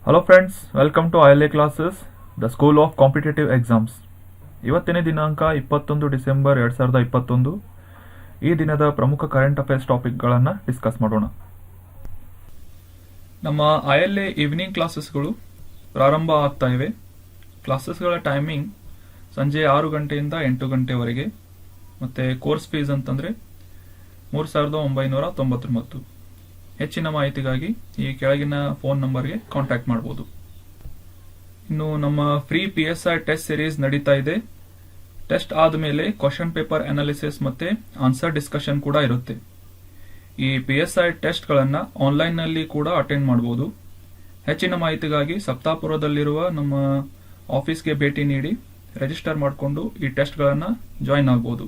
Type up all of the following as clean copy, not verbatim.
Hello friends, welcome to ILA classes, the school of competitive exams. ಇವತ್ತಿನ ದಿನಾಂಕ 21 December 2021. ಈ ದಿನದ ಪ್ರಮುಖ ಕರೆಂಟ್ ಅಫೇರ್ಸ್ ಟಾಪಿಕ್ಗಳನ್ನು ಡಿಸ್ಕಸ್ ಮಾಡೋಣ. ನಮ್ಮ ILA ಈವ್ನಿಂಗ್ ಕ್ಲಾಸಸ್ಗಳು ಪ್ರಾರಂಭ ಆಗ್ತಾ ಇವೆ. ಕ್ಲಾಸಸ್ಗಳ ಟೈಮಿಂಗ್ ಸಂಜೆ 6 ಗಂಟೆಯಿಂದ 8 ಗಂಟೆವರೆಗೆ. ಮತ್ತು ಕೋರ್ಸ್ ಫೀಸ್ ಅಂತಂದರೆ 3,999. ಹೆಚ್ಚಿನ ಮಾಹಿತಿಗಾಗಿ ಈ ಕೆಳಗಿನ ಫೋನ್ ನಂಬರ್ಗೆ ಕಾಂಟ್ಯಾಕ್ಟ್ ಮಾಡ್ಬೋದು. ಇನ್ನು ನಮ್ಮ ಫ್ರೀ PSI ಟೆಸ್ಟ್ ಸಿರೀಸ್ ನಡೀತಾ ಇದೆ. ಟೆಸ್ಟ್ ಆದಮೇಲೆ ಕ್ವಶನ್ ಪೇಪರ್ ಅನಾಲಿಸಿಸ್ ಮತ್ತು ಆನ್ಸರ್ ಡಿಸ್ಕಷನ್ ಕೂಡ ಇರುತ್ತೆ. ಈ PSI ಟೆಸ್ಟ್ಗಳನ್ನು ಆನ್ಲೈನ್ನಲ್ಲಿ ಕೂಡ ಅಟೆಂಡ್ ಮಾಡ್ಬೋದು. ಹೆಚ್ಚಿನ ಮಾಹಿತಿಗಾಗಿ ಸಪ್ತಾಪುರದಲ್ಲಿರುವ ನಮ್ಮ ಆಫೀಸ್ಗೆ ಭೇಟಿ ನೀಡಿ ರಿಜಿಸ್ಟರ್ ಮಾಡಿಕೊಂಡು ಈ ಟೆಸ್ಟ್ಗಳನ್ನು ಜಾಯಿನ್ ಆಗ್ಬೋದು.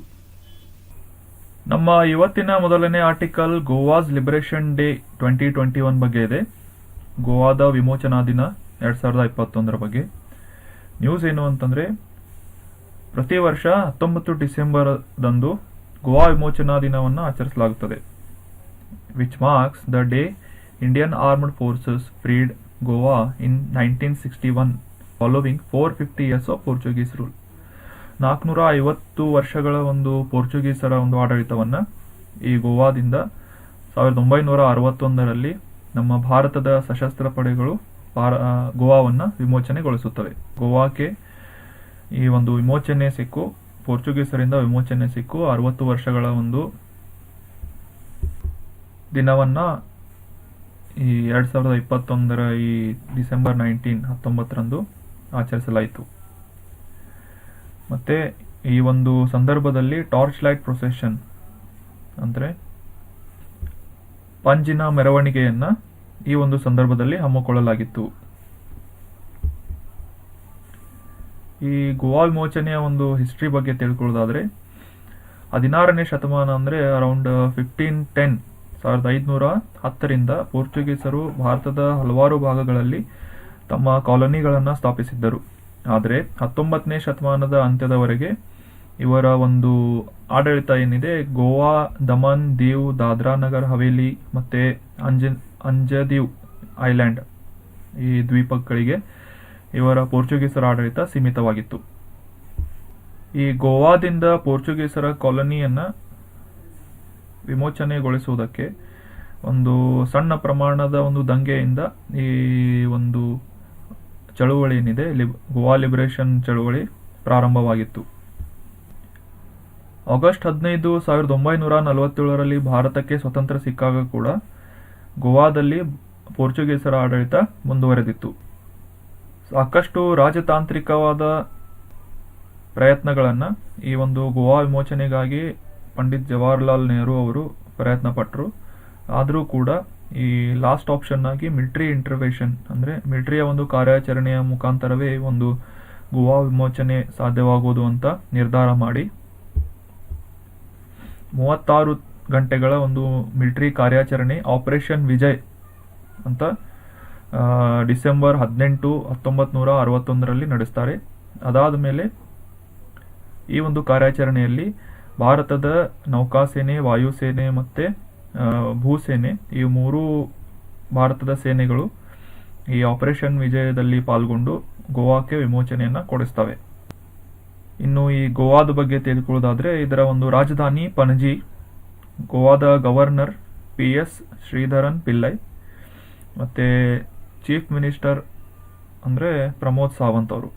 ನಮ್ಮ ಇವತ್ತಿನ ಮೊದಲನೇ ಆರ್ಟಿಕಲ್ ಗೋವಾಸ್ ಲಿಬರೇಷನ್ ಡೇ 2021 ಬಗ್ಗೆ ಇದೆ. ಗೋವಾದ ವಿಮೋಚನಾ ದಿನ 2021 ಬಗ್ಗೆ. ನ್ಯೂಸ್ ಏನು ಅಂತಂದರೆ, ಪ್ರತಿ ವರ್ಷ 19 ಡಿಸೆಂಬರ್ದಂದು ಗೋವಾ ವಿಮೋಚನಾ ದಿನವನ್ನು ಆಚರಿಸಲಾಗುತ್ತದೆ. Which marks the day Indian armed forces freed Goa in 1961 following 450 years of Portuguese rule. 450 ವರ್ಷಗಳ ಒಂದು ಪೋರ್ಚುಗೀಸರ ಒಂದು ಆಡಳಿತವನ್ನು ಈ ಗೋವಾದಿಂದ 1961ರಲ್ಲಿ ನಮ್ಮ ಭಾರತದ ಸಶಸ್ತ್ರ ಪಡೆಗಳು ಗೋವಾವನ್ನು ವಿಮೋಚನೆಗೊಳಿಸುತ್ತವೆ. ಗೋವಾಕ್ಕೆ ಈ ಒಂದು ವಿಮೋಚನೆ ಸಿಕ್ಕು, ಪೋರ್ಚುಗೀಸರಿಂದ ವಿಮೋಚನೆ ಸಿಕ್ಕು 60 ವರ್ಷಗಳ ಒಂದು ದಿನವನ್ನು ಈ 2021 ಈ ಡಿಸೆಂಬರ್ 19 ಆಚರಿಸಲಾಯಿತು. ಮತ್ತು ಈ ಒಂದು ಸಂದರ್ಭದಲ್ಲಿ ಟಾರ್ಚ್ ಲೈಟ್ ಪ್ರೊಸೆಷನ್ ಅಂದರೆ ಪಂಜಿನ ಮೆರವಣಿಗೆಯನ್ನು ಈ ಒಂದು ಸಂದರ್ಭದಲ್ಲಿ ಹಮ್ಮಿಕೊಳ್ಳಲಾಗಿತ್ತು. ಈ ಗೋವಾ ವಿಮೋಚನೆಯ ಒಂದು ಹಿಸ್ಟ್ರಿ ಬಗ್ಗೆ ತಿಳ್ಕೊಳ್ಳೋದಾದರೆ, 16ನೇ ಶತಮಾನ ಅಂದರೆ ಅರೌಂಡ್ 1510 ಪೋರ್ಚುಗೀಸರು ಭಾರತದ ಹಲವಾರು ಭಾಗಗಳಲ್ಲಿ ತಮ್ಮ ಕಾಲೋನಿಗಳನ್ನು ಸ್ಥಾಪಿಸಿದ್ದರು. ಆದರೆ 19ನೇ ಶತಮಾನದ ಅಂತ್ಯದವರೆಗೆ ಇವರ ಒಂದು ಆಡಳಿತ ಏನಿದೆ, ಗೋವಾ, ದಮನ್, ದೀವ್, ದಾದ್ರಾ ನಗರ್ ಹವೇಲಿ ಮತ್ತು ಅಂಜದೀವ್ ಐಲ್ಯಾಂಡ್ ಈ ದ್ವೀಪಗಳಿಗೆ ಇವರ ಪೋರ್ಚುಗೀಸರ ಆಡಳಿತ ಸೀಮಿತವಾಗಿತ್ತು. ಈ ಗೋವಾದಿಂದ ಪೋರ್ಚುಗೀಸರ ಕಾಲೋನಿಯನ್ನು ವಿಮೋಚನೆಗೊಳಿಸುವುದಕ್ಕೆ ಒಂದು ಸಣ್ಣ ಪ್ರಮಾಣದ ಒಂದು ದಂಗೆಯಿಂದ ಈ ಒಂದು ಚಳುವಳಿ ಏನಿದೆ, ಗೋವಾ ಲಿಬರೇಷನ್ ಚಳುವಳಿ ಪ್ರಾರಂಭವಾಗಿತ್ತು. ಆಗಸ್ಟ್ 15, 1947ರಲ್ಲಿ ಭಾರತಕ್ಕೆ ಸ್ವತಂತ್ರ ಸಿಕ್ಕಾಗ ಕೂಡ ಗೋವಾದಲ್ಲಿ ಪೋರ್ಚುಗೀಸರ ಆಡಳಿತ ಮುಂದುವರೆದಿತ್ತು. ಸಾಕಷ್ಟು ರಾಜತಾಂತ್ರಿಕವಾದ ಪ್ರಯತ್ನಗಳನ್ನು ಈ ಒಂದು ಗೋವಾ ವಿಮೋಚನೆಗಾಗಿ ಪಂಡಿತ್ ಜವಾಹರ್ಲಾಲ್ ನೆಹರು ಅವರು ಪ್ರಯತ್ನ ಪಟ್ಟರು. ಆದರೂ ಕೂಡ ಈ ಲಾಸ್ಟ್ ಆಪ್ಷನ್ ಆಗಿ ಮಿಲಿಟರಿ ಇಂಟರ್ವೆನ್ಷನ್ ಅಂದರೆ ಮಿಲಿಟರಿಯ ಒಂದು ಕಾರ್ಯಾಚರಣೆಯ ಮುಖಾಂತರವೇ ಒಂದು ಗೋವಾ ವಿಮೋಚನೆ ಸಾಧ್ಯವಾಗುವುದು ಅಂತ ನಿರ್ಧಾರ ಮಾಡಿ 36 ಗಂಟೆಗಳ ಒಂದು ಮಿಲಿಟರಿ ಕಾರ್ಯಾಚರಣೆ ಆಪರೇಷನ್ ವಿಜಯ್ ಅಂತ ಡಿಸೆಂಬರ್ 18, 1961ರಲ್ಲಿ ನಡೆಸ್ತಾರೆ. ಅದಾದ ಮೇಲೆ ಈ ಒಂದು ಕಾರ್ಯಾಚರಣೆಯಲ್ಲಿ ಭಾರತದ ನೌಕಾಸೇನೆ, ವಾಯುಸೇನೆ ಮತ್ತು ಭೂಸೇನೆ ಈ 3 ಭಾರತದ ಸೇನೆಗಳು ಈ ಆಪರೇಷನ್ ವಿಜಯದಲ್ಲಿ ಪಾಲ್ಗೊಂಡು ಗೋವಾಕ್ಕೆ ವಿಮೋಚನೆಯನ್ನು ಕೊಡಿಸ್ತವೆ. ಇನ್ನು ಈ ಗೋವಾದ ಬಗ್ಗೆ ತಿಳ್ಕೊಳ್ಳೋದಾದರೆ, ಇದರ ಒಂದು ರಾಜಧಾನಿ ಪಣಜಿ. ಗೋವಾದ ಗವರ್ನರ್ PS ಶ್ರೀಧರನ್ ಪಿಲ್ಲೈ ಮತ್ತು ಚೀಫ್ ಮಿನಿಸ್ಟರ್ ಅಂದರೆ ಪ್ರಮೋದ್ ಸಾವಂತ್ ಅವರು.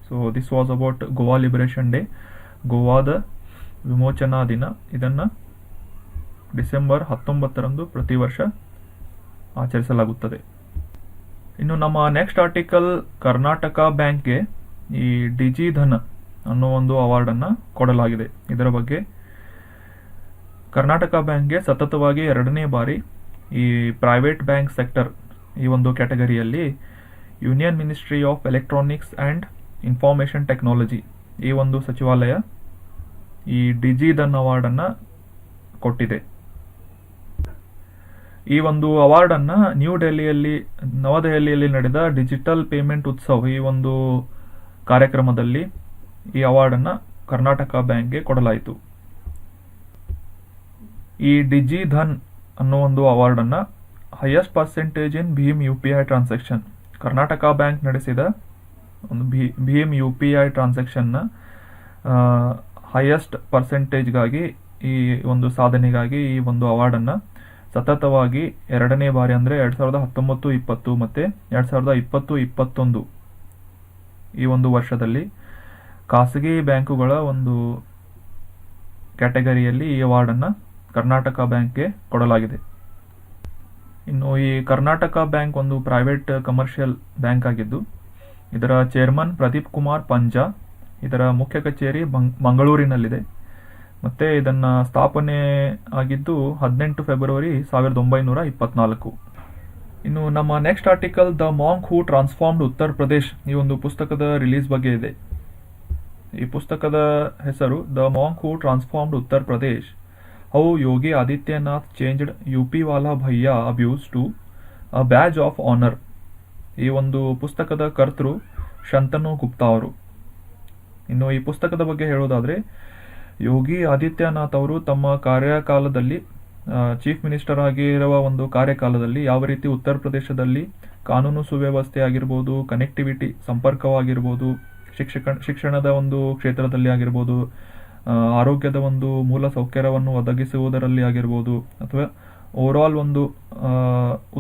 So this was about Goa liberation day, ಗೋವಾದ ವಿಮೋಚನಾ ದಿನ. ಇದನ್ನು ಡಿಸೆಂಬರ್ 19 ಪ್ರತಿ ವರ್ಷ ಆಚರಿಸಲಾಗುತ್ತದೆ. ಇನ್ನು ನಮ್ಮ ನೆಕ್ಸ್ಟ್ ಆರ್ಟಿಕಲ್, ಕರ್ನಾಟಕ ಬ್ಯಾಂಕ್ಗೆ ಈ ಡಿಜಿ ಧನ್ ಅನ್ನೋ ಒಂದು ಅವಾರ್ಡನ್ನು ಕೊಡಲಾಗಿದೆ. ಇದರ ಬಗ್ಗೆ ಕರ್ನಾಟಕ ಬ್ಯಾಂಕ್ಗೆ ಸತತವಾಗಿ 2ನೇ ಬಾರಿ ಈ ಪ್ರೈವೇಟ್ ಬ್ಯಾಂಕ್ ಸೆಕ್ಟರ್ ಈ ಒಂದು ಕ್ಯಾಟಗರಿಯಲ್ಲಿ union ministry of electronics and information technology ಈ ಒಂದು ಸಚಿವಾಲಯ ಈ ಡಿಜಿ ಧನ್ ಅವಾರ್ಡನ್ನು ಕೊಟ್ಟಿದೆ. ಈ ಒಂದು ಅವಾರ್ಡನ್ನು ನವದೆಹಲಿಯಲ್ಲಿ ನಡೆದ ಡಿಜಿಟಲ್ ಪೇಮೆಂಟ್ ಉತ್ಸವ್ ಈ ಒಂದು ಕಾರ್ಯಕ್ರಮದಲ್ಲಿ ಈ ಅವಾರ್ಡನ್ನು ಕರ್ನಾಟಕ ಬ್ಯಾಂಕ್ಗೆ ಕೊಡಲಾಯಿತು. ಈ ಡಿಜಿ ಧನ್ ಅನ್ನೋ ಒಂದು ಅವಾರ್ಡನ್ನು highest percentage in Bhim UPI transaction Karnataka bank ನಡೆಸಿದ ಒಂದು ಭೀಮ್ UPI ಟ್ರಾನ್ಸಾಕ್ಷನ್ನ ಹೈಯೆಸ್ಟ್ ಪರ್ಸೆಂಟೇಜ್ಗಾಗಿ ಈ ಒಂದು ಸಾಧನೆಗಾಗಿ ಈ ಒಂದು ಅವಾರ್ಡನ್ನು ಸತತವಾಗಿ 2ನೇ ಬಾರಿ ಅಂದರೆ 2019-20 ಮತ್ತು 2020-21 ಈ ಒಂದು ವರ್ಷದಲ್ಲಿ ಖಾಸಗಿ ಬ್ಯಾಂಕುಗಳ ಒಂದು ಕ್ಯಾಟಗರಿಯಲ್ಲಿ ಈ ಅವಾರ್ಡನ್ನು ಕರ್ನಾಟಕ ಬ್ಯಾಂಕ್ಗೆ ಕೊಡಲಾಗಿದೆ. ಇನ್ನು ಈ ಕರ್ನಾಟಕ ಬ್ಯಾಂಕ್ ಒಂದು ಪ್ರೈವೇಟ್ ಕಮರ್ಷಿಯಲ್ ಬ್ಯಾಂಕ್ ಆಗಿದ್ದು ಇದರ ಚೇರ್ಮನ್ ಪ್ರದೀಪ್ ಕುಮಾರ್ ಪಂಜಾ, ಇದರ ಮುಖ್ಯ ಕಚೇರಿ ಮಂಗಳೂರಿನಲ್ಲಿದೆ ಮತ್ತು ಇದನ್ನು ಸ್ಥಾಪನೆ ಆಗಿದ್ದು 18 ಫೆಬ್ರವರಿ 1924. ಇನ್ನು ನಮ್ಮ next article the monk who transformed Uttar Pradesh ಈ ಒಂದು ಪುಸ್ತಕದ ರಿಲೀಸ್ ಬಗ್ಗೆ ಇದೆ. ಈ ಪುಸ್ತಕದ ಹೆಸರು the monk who transformed Uttar Pradesh, how Yogi Adityanath changed UP ವಾಲಾ ಭಯ್ಯಾ abuse to a badge of honour. ಈ ಒಂದು ಪುಸ್ತಕದ ಕರ್ತೃ ಶಂತನು ಗುಪ್ತಾ ಅವರು. ಇನ್ನು ಈ ಪುಸ್ತಕದ ಬಗ್ಗೆ ಹೇಳೋದಾದರೆ, ಯೋಗಿ ಆದಿತ್ಯನಾಥ್ ಅವರು ತಮ್ಮ ಕಾರ್ಯಕಾಲದಲ್ಲಿ ಚೀಫ್ ಮಿನಿಸ್ಟರ್ ಆಗಿರುವ ಒಂದು ಕಾರ್ಯಕಾಲದಲ್ಲಿ ಯಾವ ರೀತಿ ಉತ್ತರ ಪ್ರದೇಶದಲ್ಲಿ ಕಾನೂನು ಸುವ್ಯವಸ್ಥೆ ಆಗಿರ್ಬೋದು, ಕನೆಕ್ಟಿವಿಟಿ ಸಂಪರ್ಕವಾಗಿರ್ಬೋದು, ಶಿಕ್ಷಣದ ಒಂದು ಕ್ಷೇತ್ರದಲ್ಲಿ ಆಗಿರ್ಬೋದು, ಆರೋಗ್ಯದ ಒಂದು ಮೂಲ ಸೌಕರ್ಯವನ್ನು ಒದಗಿಸುವುದರಲ್ಲಿ ಆಗಿರ್ಬೋದು, ಅಥವಾ ಓವರಾಲ್ ಒಂದು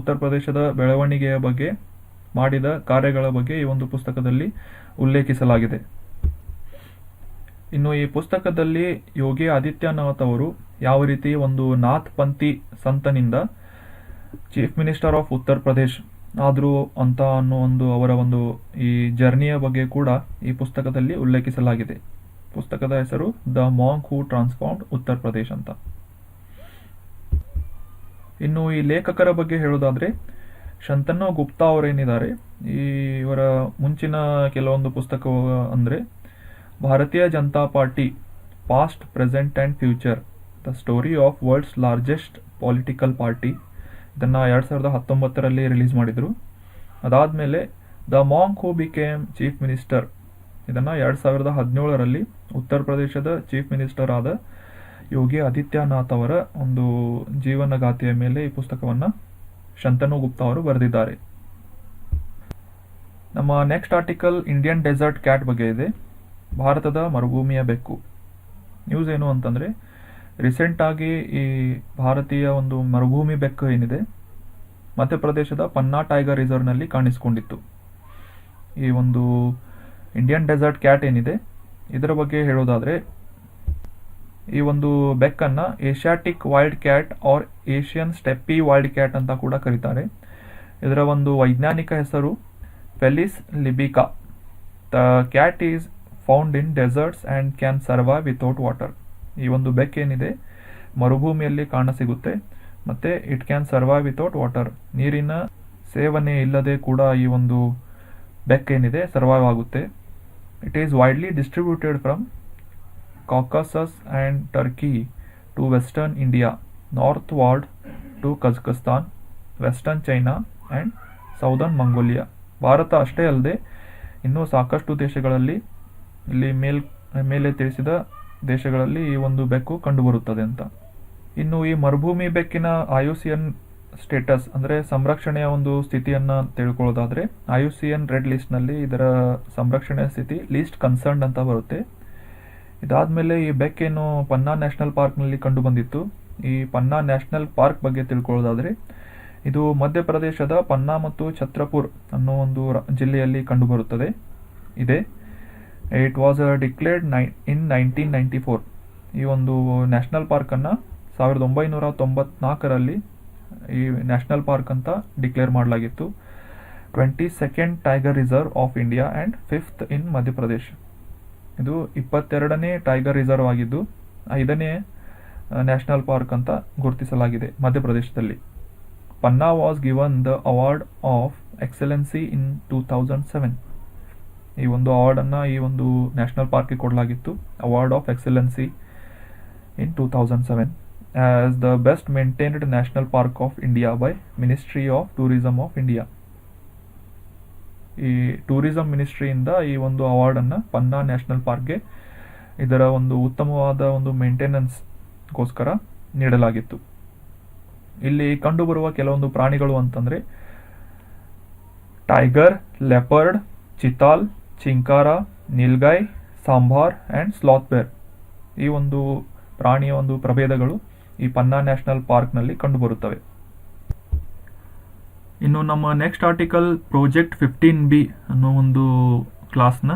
ಉತ್ತರ ಪ್ರದೇಶದ ಬೆಳವಣಿಗೆಯ ಬಗ್ಗೆ ಮಾಡಿದ ಕಾರ್ಯಗಳ ಬಗ್ಗೆ ಈ ಒಂದು ಪುಸ್ತಕದಲ್ಲಿ ಉಲ್ಲೇಖಿಸಲಾಗಿದೆ. ಇನ್ನು ಈ ಪುಸ್ತಕದಲ್ಲಿ ಯೋಗಿ ಆದಿತ್ಯನಾಥ್ ಅವರು ಯಾವ ರೀತಿ ಒಂದು Nath Panthi ಸಂತನಿಂದ chief minister of Uttar Pradesh ಆದರೂ ಅಂತ ಅನ್ನೋ ಒಂದು ಅವರ ಒಂದು ಈ ಜರ್ನಿಯ ಬಗ್ಗೆ ಕೂಡ ಈ ಪುಸ್ತಕದಲ್ಲಿ ಉಲ್ಲೇಖಿಸಲಾಗಿದೆ. ಪುಸ್ತಕದ ಹೆಸರು the monk who transformed Uttar Pradesh ಅಂತ. ಇನ್ನು ಈ ಲೇಖಕರ ಬಗ್ಗೆ ಹೇಳೋದಾದ್ರೆ, ಶಂತನು ಗುಪ್ತಾ ಅವರೇನಿದ್ದಾರೆ, ಇವರ ಮುಂಚಿನ ಕೆಲವೊಂದು ಪುಸ್ತಕ ಅಂದರೆ Bharatiya Janata party past, present and future, the story of world's largest political party, ಇದನ್ನು 2019ರಲ್ಲಿ ರಿಲೀಸ್ ಮಾಡಿದರು. ಅದಾದಮೇಲೆ the monk who became chief minister, ಇದನ್ನು 2017ರಲ್ಲಿ ಉತ್ತರ ಪ್ರದೇಶದ ಚೀಫ್ ಮಿನಿಸ್ಟರ್ ಆದ ಯೋಗಿ ಆದಿತ್ಯನಾಥ್ ಅವರ ಒಂದು ಜೀವನಗಾಥೆಯ ಮೇಲೆ ಈ ಪುಸ್ತಕವನ್ನು ಶಂತನು ಗುಪ್ತಾ ಅವರು ಬರೆದಿದ್ದಾರೆ. ನಮ್ಮ next article Indian desert cat ಬಗ್ಗೆ ಇದೆ, ಭಾರತದ ಮರುಭೂಮಿಯ ಬೆಕ್ಕು. ನ್ಯೂಸ್ ಏನು ಅಂತಂದರೆ, ರೀಸೆಂಟಾಗಿ ಈ ಭಾರತೀಯ ಒಂದು ಮರುಭೂಮಿ ಬೆಕ್ಕು ಏನಿದೆ ಮಧ್ಯಪ್ರದೇಶದ ಪನ್ನಾ ಟೈಗರ್ ರಿಸರ್ವ್ನಲ್ಲಿ ಕಾಣಿಸಿಕೊಂಡಿತ್ತು. ಈ ಒಂದು ಇಂಡಿಯನ್ ಡೆಸರ್ಟ್ ಕ್ಯಾಟ್ ಏನಿದೆ ಇದರ ಬಗ್ಗೆ ಹೇಳೋದಾದರೆ, ಈ ಒಂದು ಬೆಕ್ಕನ್ನು Asiatic wild cat or Asian steppe wild cat ಅಂತ ಕೂಡ ಕರೀತಾರೆ. ಇದರ ಒಂದು ವೈಜ್ಞಾನಿಕ ಹೆಸರು Felis libica. The cat is found in deserts and can survive without water. ಈ ಒಂದು ಬೆಕ್ ಏನಿದೆ ಮರುಭೂಮಿಯಲ್ಲಿ ಕಾಣಸಿಗುತ್ತೆ ಮತ್ತು it can survive without water, ನೀರಿನ ಸೇವನೆ ಇಲ್ಲದೆ ಕೂಡ ಈ ಒಂದು ಬೆಕ್ ಏನಿದೆ ಸರ್ವೈವ್ ಆಗುತ್ತೆ. It is widely distributed from Caucasus and Turkey to western India, northward to Kazakhstan, western China and southern Mongolia. Bharat ಅಷ್ಟೇ ಅಲ್ಲದೆ ಇನ್ನೂ ಸಾಕಷ್ಟು ದೇಶಗಳಲ್ಲಿ, ಇಲ್ಲಿ ಮೇಲೆ ತಿಳಿಸಿದ ದೇಶಗಳಲ್ಲಿ ಈ ಒಂದು ಬೆಕ್ಕು ಕಂಡುಬರುತ್ತದೆ ಅಂತ. ಇನ್ನು ಈ ಮರುಭೂಮಿ ಬೆಕ್ಕಿನ IUCN ಸ್ಟೇಟಸ್ ಅಂದರೆ ಸಂರಕ್ಷಣೆಯ ಒಂದು ಸ್ಥಿತಿಯನ್ನು ತಿಳ್ಕೊಳ್ಳೋದಾದರೆ, IUCN ರೆಡ್ ಲಿಸ್ಟ್ನಲ್ಲಿ ಇದರ ಸಂರಕ್ಷಣೆಯ ಸ್ಥಿತಿ ಲೀಸ್ಟ್ ಕನ್ಸರ್ನ್ಡ್ ಅಂತ ಬರುತ್ತೆ. ಇದಾದಮೇಲೆ ಈ ಬೆಕ್ಕೇನು ಪನ್ನಾ ನ್ಯಾಷನಲ್ ಪಾರ್ಕ್ನಲ್ಲಿ ಕಂಡು ಬಂದಿತ್ತು. ಈ ಪನ್ನಾ ನ್ಯಾಷನಲ್ ಪಾರ್ಕ್ ಬಗ್ಗೆ ತಿಳ್ಕೊಳ್ಳೋದಾದರೆ, ಇದು ಮಧ್ಯಪ್ರದೇಶದ ಪನ್ನಾ ಮತ್ತು ಛತ್ರಪುರ್ ಅನ್ನೋ ಒಂದು ಜಿಲ್ಲೆಯಲ್ಲಿ ಕಂಡುಬರುತ್ತದೆ ಇದೆ. It was declared in 1994. ಈ ಒಂದು ನ್ಯಾಷನಲ್ ಪಾರ್ಕನ್ನು 1994ರಲ್ಲಿ ಈ ನ್ಯಾಷನಲ್ ಪಾರ್ಕ್ ಅಂತ ಡಿಕ್ಲೇರ್ ಮಾಡಲಾಗಿತ್ತು. 22nd tiger reserve of India and 5th ಇನ್ ಮಧ್ಯಪ್ರದೇಶ್. ಇದು 22ನೇ ಟೈಗರ್ ರಿಸರ್ವ್ ಆಗಿದ್ದು 5ನೇ ನ್ಯಾಷನಲ್ ಪಾರ್ಕ್ ಅಂತ ಗುರುತಿಸಲಾಗಿದೆ ಮಧ್ಯಪ್ರದೇಶದಲ್ಲಿ. Panna was given the award of excellency in 2007. ಈ ಒಂದು ಅವಾರ್ಡನ್ನು ಈ ಒಂದು ನ್ಯಾಷನಲ್ ಪಾರ್ಕ್ಗೆ ಕೊಡಲಾಗಿತ್ತು, award of excellency in 2007 as the best maintained national park of India by Ministry of Tourism of India. ಈ ಟೂರಿಸಂ ಮಿನಿಸ್ಟ್ರಿಯಿಂದ ಈ ಒಂದು ಅವಾರ್ಡನ್ನು ಪನ್ನಾ ನ್ಯಾಷನಲ್ ಪಾರ್ಕ್ಗೆ ಇದರ ಒಂದು ಉತ್ತಮವಾದ ಒಂದು ಮೇಂಟೆನೆನ್ಸ್ಗೋಸ್ಕರ ನೀಡಲಾಗಿತ್ತು. ಇಲ್ಲಿ ಕಂಡುಬರುವ ಕೆಲವೊಂದು ಪ್ರಾಣಿಗಳು ಅಂತಂದರೆ tiger, leopard, chital, chinkara, nilgai, sambar and sloth bear ಈ ಒಂದು ಪ್ರಾಣಿಯ ಒಂದು ಪ್ರಭೇದಗಳು ಈ ಪನ್ನಾ ನ್ಯಾಷನಲ್ ಪಾರ್ಕ್ನಲ್ಲಿ ಕಂಡುಬರುತ್ತವೆ. ಇನ್ನು ನಮ್ಮ ನೆಕ್ಸ್ಟ್ ಆರ್ಟಿಕಲ್ ಪ್ರಾಜೆಕ್ಟ್ 15B ಅನ್ನೋ ಒಂದು ಕ್ಲಾಸ್ನ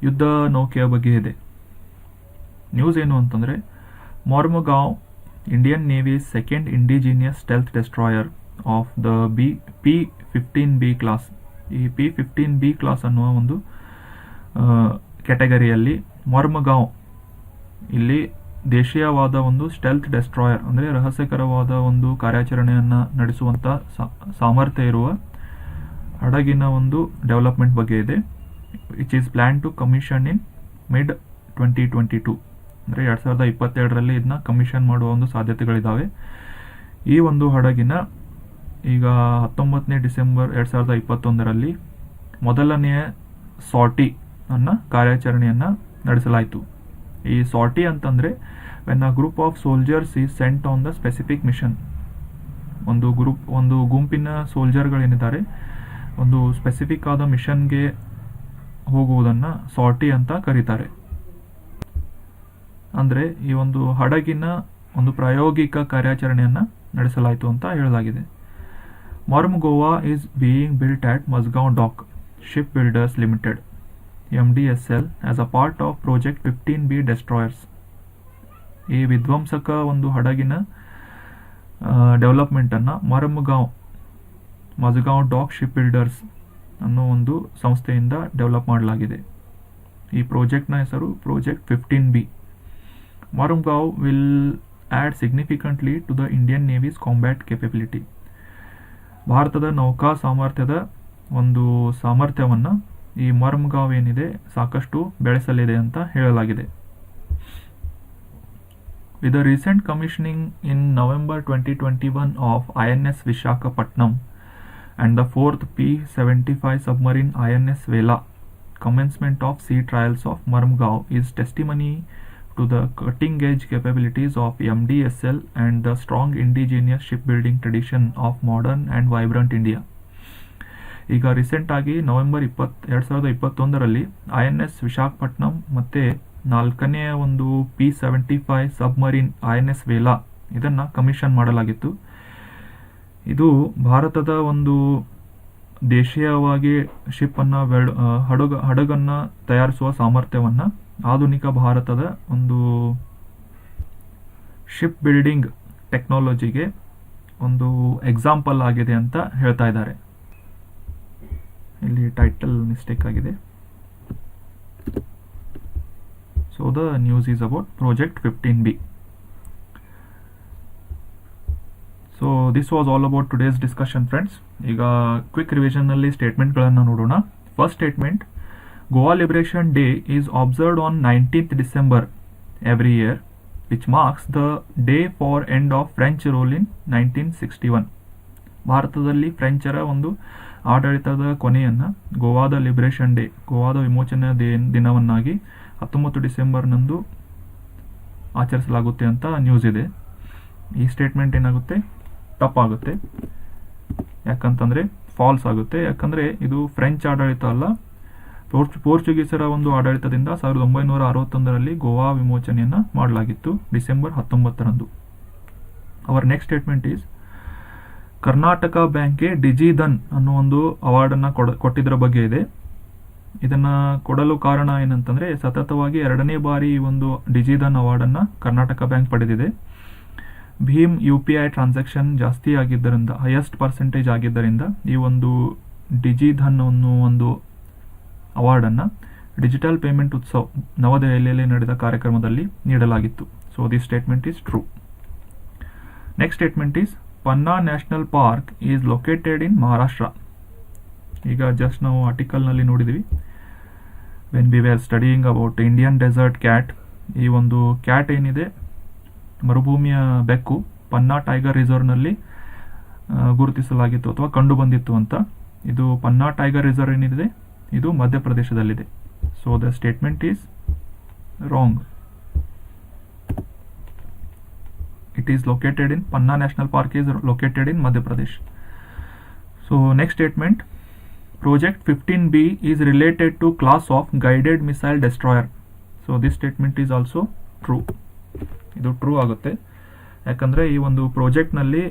ಯುದ್ಧ ನೌಕೆಯ ಬಗ್ಗೆ ಇದೆ. ನ್ಯೂಸ್ ಏನು ಅಂತಂದರೆ, Mormugao Indian navy's second indigenous stealth destroyer of the P-15B class. ಈ P-15B ಕ್ಲಾಸ್ ಅನ್ನುವ ಒಂದು ಕ್ಯಾಟಗರಿಯಲ್ಲಿ ಮಾರ್ಮುಗಾಂವ್ ಇಲ್ಲಿ ದೇಶೀಯವಾದ ಒಂದು ಸ್ಟೆಲ್ತ್ ಡೆಸ್ಟ್ರಾಯರ್ ಅಂದರೆ ರಹಸ್ಯಕರವಾದ ಒಂದು ಕಾರ್ಯಾಚರಣೆಯನ್ನು ನಡೆಸುವಂಥ ಸಾಮರ್ಥ್ಯ ಇರುವ ಹಡಗಿನ ಒಂದು ಡೆವಲಪ್ಮೆಂಟ್ ಬಗ್ಗೆ ಇದೆ. Which is plan to commission in mid 2022 ಅಂದರೆ 2022ರಲ್ಲಿ ಇದನ್ನ ಕಮಿಷನ್ ಮಾಡುವ ಒಂದು ಸಾಧ್ಯತೆಗಳಿದ್ದಾವೆ. ಈ ಒಂದು ಹಡಗಿನ ಈಗ 19ನೇ ಡಿಸೆಂಬರ್ 2021ರಲ್ಲಿ ಮೊದಲನೆಯ ಸಾರ್ಟಿ ಅನ್ನ ಕಾರ್ಯಾಚರಣೆಯನ್ನು ನಡೆಸಲಾಯಿತು. ಈ ಸಾರ್ಟಿ ಅಂತಂದರೆ when a group of soldiers is sent on the specific mission. ಒಂದು ಗುಂಪಿನ ಸೋಲ್ಜರ್ಗಳೇನಿದ್ದಾರೆ ಒಂದು ಸ್ಪೆಸಿಫಿಕ್ ಆದ ಮಿಷನ್ಗೆ ಹೋಗುವುದನ್ನು ಸಾರ್ಟಿ ಅಂತ ಕರೀತಾರೆ. ಅಂದರೆ ಈ ಒಂದು ಹಡಗಿನ ಒಂದು ಪ್ರಾಯೋಗಿಕ ಕಾರ್ಯಾಚರಣೆಯನ್ನು ನಡೆಸಲಾಯಿತು ಅಂತ ಹೇಳಲಾಗಿದೆ. Mormugao is being built at Mazagon dock ship builders limited MDSL as a part of project 15B destroyers. ಈ ವಿಧ್ವಂಸಕ ಒಂದು ಹಡಗಿನ ಡೆವಲಪ್ಮೆಂಟನ್ನು ಮಸ್ಗಾಂವ್ ಡಾಕ್ ಶಿಪ್ ಬಿಲ್ಡರ್ಸ್ ಅನ್ನೋ ಒಂದು ಸಂಸ್ಥೆಯಿಂದ ಡೆವಲಪ್ ಮಾಡಲಾಗಿದೆ. ಈ ಪ್ರಾಜೆಕ್ಟ್ನ ಹೆಸರು project 15B. Mormugao will add significantly to the Indian navy's combat capability. ಭಾರತದ ನೌಕಾ ಸಾಮರ್ಥ್ಯದ ಒಂದು ಸಾಮರ್ಥ್ಯವನ್ನು ಈ ಮಾರ್ಮುಗಾಂವ್ ಏನಿದೆ ಸಾಕಷ್ಟು ಬೆಳೆಸಲಿದೆ ಅಂತ ಹೇಳಲಾಗಿದೆ. With the recent commissioning in November 2021 of INS ವಿಶಾಖಪಟ್ನಂ and the 4th P-75 submarine INS Vela, commencement of sea trials of Marmugao is testimony to the cutting-edge capabilities of MDSL and the strong indigenous shipbuilding tradition of modern and vibrant India. ಈಗ recent ಆಗಿ November 2021ರಲ್ಲಿ INS ವಿಶಾಖಪಟ್ನಂ ಮತ್ತು 4ನೇ ಒಂದು P-75 submarine INS Vela ಇದನ್ನು commission ಮಾಡಲಾಗಿತ್ತು. ಇದು ಭಾರತದ ಒಂದು ದೇಶೀಯವಾಗಿ ಶಿಪ್ಪನ್ನು ಹಡಗನ್ನು ತಯಾರಿಸುವ ಸಾಮರ್ಥ್ಯವನ್ನು ಆಧುನಿಕ ಭಾರತದ ಒಂದು ಶಿಪ್ ಬಿಲ್ಡಿಂಗ್ ಟೆಕ್ನಾಲಜಿಗೆ ಒಂದು ಎಕ್ಸಾಂಪಲ್ ಆಗಿದೆ ಅಂತ ಹೇಳ್ತಾ ಇದ್ದಾರೆ. ಇಲ್ಲಿ ಟೈಟಲ್ ಮಿಸ್ಟೇಕ್ ಆಗಿದೆ. So the news is about project 15B. So this was all about today's discussion friends. ಈಗ ಕ್ವಿಕ್ ರಿವಿಷನ್ನಲ್ಲಿ ಸ್ಟೇಟ್ಮೆಂಟ್ಗಳನ್ನು ನೋಡೋಣ. First statement, Goa liberation day is observed on 19th December every year, which marks the day for end of French rule in 1961. ಭಾರತದಲ್ಲಿ ಫ್ರೆಂಚರ ಒಂದು ಆಡಳಿತದ ಕೊನೆಯನ್ನು ಗೋವಾದ liberation day, ಗೋವಾದ ವಿಮೋಚನೆಯ ದಿನವನ್ನಾಗಿ 19 ಡಿಸೆಂಬರ್ನಂದು ಆಚರಿಸಲಾಗುತ್ತೆ ಅಂತ ನ್ಯೂಸ್ ಇದೆ. ಈ ಸ್ಟೇಟ್ಮೆಂಟ್ ಏನಾಗುತ್ತೆ, ತಪ್ಪಾಗುತ್ತೆ. ಯಾಕಂತಂದರೆ ಫಾಲ್ಸ್ ಆಗುತ್ತೆ. ಯಾಕಂದರೆ ಇದು ಫ್ರೆಂಚ್ ಆಡಳಿತ ಅಲ್ಲ, ಪೋರ್ಚುಗೀಸರ ಒಂದು ಆಡಳಿತದಿಂದ 1961ರಲ್ಲಿ ಗೋವಾ ವಿಮೋಚನೆಯನ್ನು ಮಾಡಲಾಗಿತ್ತು ಡಿಸೆಂಬರ್ 19ರಂದು. Our next statement is, Karnataka ಬ್ಯಾಂಕ್ಗೆ ಡಿಜಿಧನ್ ಅನ್ನೋ ಒಂದು ಅವಾರ್ಡನ್ನು ಕೊಟ್ಟಿದ್ದರ ಬಗ್ಗೆ ಇದೆ. ಇದನ್ನು ಕೊಡಲು ಕಾರಣ ಏನಂತಂದರೆ, ಸತತವಾಗಿ 2ನೇ ಬಾರಿ ಈ ಒಂದು ಡಿಜಿಧನ್ ಅವಾರ್ಡನ್ನು ಕರ್ನಾಟಕ ಬ್ಯಾಂಕ್ ಪಡೆದಿದೆ. ಭೀಮ್ UPI ಟ್ರಾನ್ಸಾಕ್ಷನ್ ಜಾಸ್ತಿ ಆಗಿದ್ದರಿಂದ, ಹೈಯೆಸ್ಟ್ ಪರ್ಸೆಂಟೇಜ್ ಆಗಿದ್ದರಿಂದ ಈ ಒಂದು ಡಿಜಿಧನ್ ಅನ್ನೋ ಒಂದು ಅವಾರ್ಡನ್ನು ಡಿಜಿಟಲ್ ಪೇಮೆಂಟ್ ಉತ್ಸವ್ ನವದೆಹಲಿಯಲ್ಲಿ ನಡೆದ ಕಾರ್ಯಕ್ರಮದಲ್ಲಿ ನೀಡಲಾಗಿತ್ತು. So this statement is true. Next statement is, Panna national park is located in Maharashtra. ಈಗ ಜಸ್ಟ್ ನಾವು ಆರ್ಟಿಕಲ್ನಲ್ಲಿ ನೋಡಿದ್ವಿ, when we were studying about Indian desert cat. ಈ ಒಂದು ಕ್ಯಾಟ್ ಏನಿದೆ, ಮರುಭೂಮಿಯ ಬೆಕ್ಕು, ಪನ್ನಾ ಟೈಗರ್ ರಿಸರ್ವ್ನಲ್ಲಿ ಗುರುತಿಸಲಾಗಿತ್ತು ಅಥವಾ ಕಂಡು ಬಂದಿತ್ತು ಅಂತ. ಇದು ಪನ್ನಾ ಟೈಗರ್ ರಿಸರ್ವ್ ಏನಿದೆ ಇದು ಮಧ್ಯಪ್ರದೇಶದಲ್ಲಿದೆ. So the statement is wrong. It is located in Panna National Park is located in Madhya Pradesh. So next statement, Project 15B is related to class of guided missile destroyer. So this statement is also true. ಇದು true ಆಗುತ್ತೆ, ಯಾಕಂದರೆ ಈ ಒಂದು ಪ್ರಾಜೆಕ್ಟ್ನಲ್ಲಿ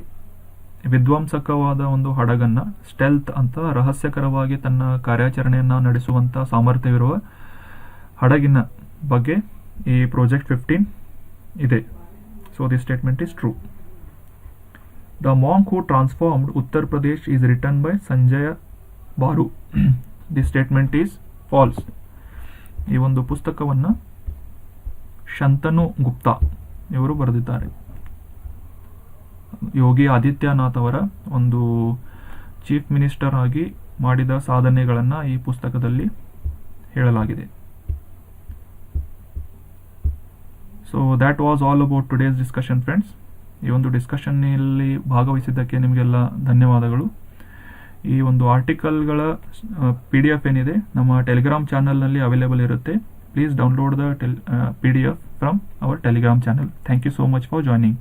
ವಿಧ್ವಂಸಕವಾದ ಒಂದು ಹಡಗನ್ನು, stealth ಅಂತ ರಹಸ್ಯಕರವಾಗಿ ತನ್ನ ಕಾರ್ಯಾಚರಣೆಯನ್ನು ನಡೆಸುವಂಥ ಸಾಮರ್ಥ್ಯವಿರುವ ಹಡಗಿನ ಬಗ್ಗೆ ಈ ಪ್ರಾಜೆಕ್ಟ್ 15 ಇದೆ. So this statement is true. The monk who transformed Uttar Pradesh is written by Sanjaya Baru. This statement is false. ಈ ಒಂದು ಪುಸ್ತಕವನ್ನು ಶಂತನು ಗುಪ್ತಾ ಇವರು ಬರೆದಿದ್ದಾರೆ. ಯೋಗಿ ಆದಿತ್ಯನಾಥ್ ಅವರ ಒಂದು ಚೀಫ್ ಮಿನಿಸ್ಟರ್ ಆಗಿ ಮಾಡಿದ ಸಾಧನೆಗಳನ್ನು ಈ ಪುಸ್ತಕದಲ್ಲಿ ಹೇಳಲಾಗಿದೆ. So that was all about today's discussion friends. ಈ ಒಂದು ಡಿಸ್ಕಷನ್ನಲ್ಲಿ ಭಾಗವಹಿಸಿದ್ದಕ್ಕೆ ನಿಮಗೆಲ್ಲ ಧನ್ಯವಾದಗಳು. ಈ ಒಂದು ಆರ್ಟಿಕಲ್ಗಳ PDF ಏನಿದೆ ನಮ್ಮ ಟೆಲಿಗ್ರಾಮ್ ಚಾನಲ್ನಲ್ಲಿ ಅವೈಲೇಬಲ್ ಇರುತ್ತೆ. Please download the PDF from our Telegram channel. Thank you so much for joining.